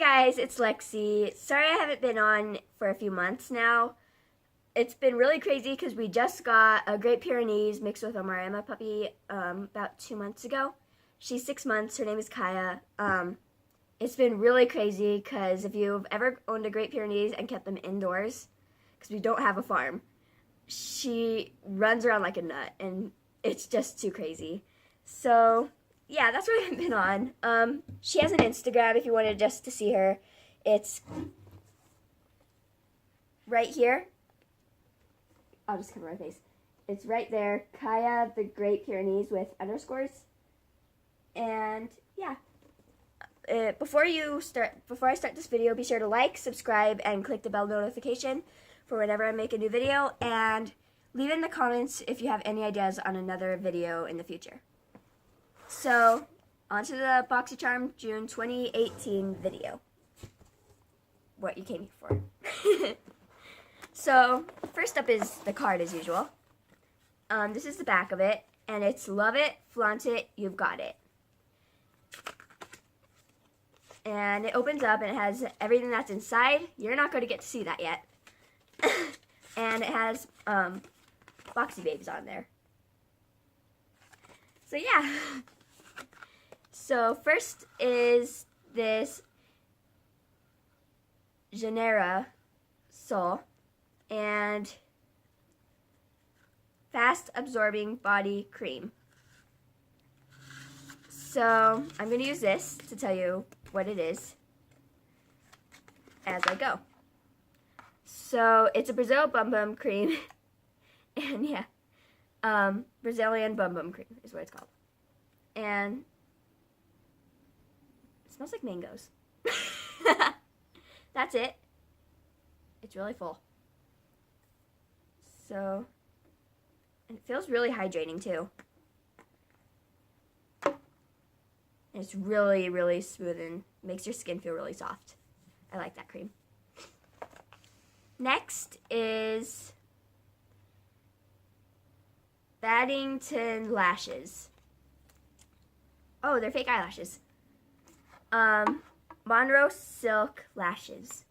guys, it's Luxie. Sorry I haven't been on for a few months now. It's been really crazy because we just got a Great Pyrenees mixed with a Maremma puppy about 2 months ago. She's 6 months. Her name is Kaya. It's been really crazy because if you've ever owned a Great Pyrenees and kept them indoors, because we don't have a farm, she runs around like a nut and it's just too crazy. So yeah, that's what I've been on. She has an Instagram if you wanted just to see her. It's right here. I'll just cover my face. It's right there, Kaya the Great Pyrenees with underscores. And yeah, before I start this video, be sure to like, subscribe, and click the bell notification for whenever I make a new video. And leave in the comments if you have any ideas on another video in the future. So, on to the Boxycharm June 2018 video. What you came here for. So, first up is the card as usual. This is the back of it, and it's love it, flaunt it, you've got it. And it opens up and it has everything that's inside. You're not going to get to see that yet. And it has Boxy Babes on there. So yeah. So first is this Janeiro Sol and Fast Absorbing Body Cream. So I'm going to use this to tell you what it is as I go. So it's a Brazil Bum Bum Cream. And yeah, Brazilian Bum Bum Cream is what it's called. And it smells like mangoes. That's it. It's really full. So, and it feels really hydrating too. And it's really, really smooth and makes your skin feel really soft. I like that cream. Next is Battington Lashes. Oh, they're fake eyelashes. Monroe Silk Lashes.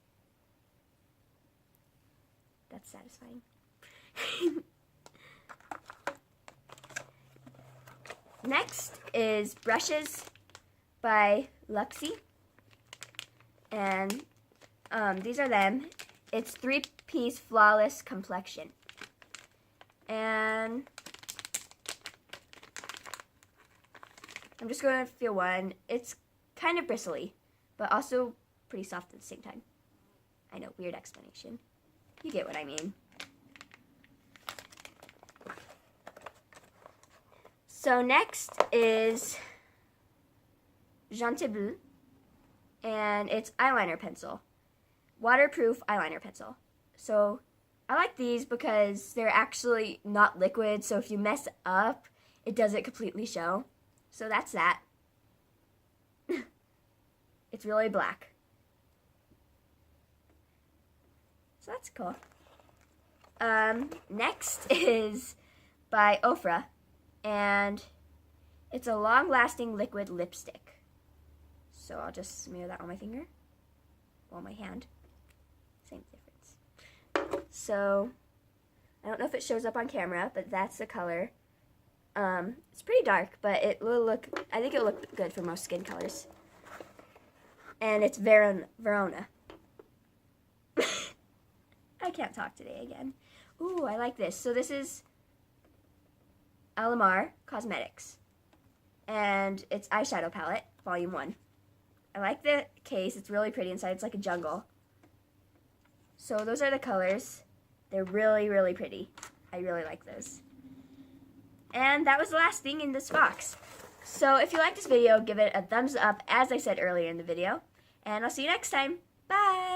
That's satisfying. Next is brushes by Luxie. And these are them. It's 3-piece Flawless Complexion. And I'm just going to feel one. It's kind of bristly, but also pretty soft at the same time. I know, weird explanation. You get what I mean. So next is Jonteblu, and it's eyeliner pencil. Waterproof eyeliner pencil. So I like these because they're actually not liquid, so if you mess up, it doesn't completely show. So that's that. It's really black. So that's cool. Next is by OFRA, and it's a long-lasting liquid lipstick. So I'll just smear that on my finger, or my hand. Same difference. So I don't know if it shows up on camera, but that's the color. It's pretty dark, but it will look, I think it'll look good for most skin colors. And it's Verona. I can't talk today again. Ooh, I like this. So this is Alamar Cosmetics. And it's eyeshadow palette, volume 1. I like the case. It's really pretty inside. It's like a jungle. So those are the colors. They're really, really pretty. I really like those. And that was the last thing in this box. So if you like this video, give it a thumbs up, as I said earlier in the video. And I'll see you next time. Bye!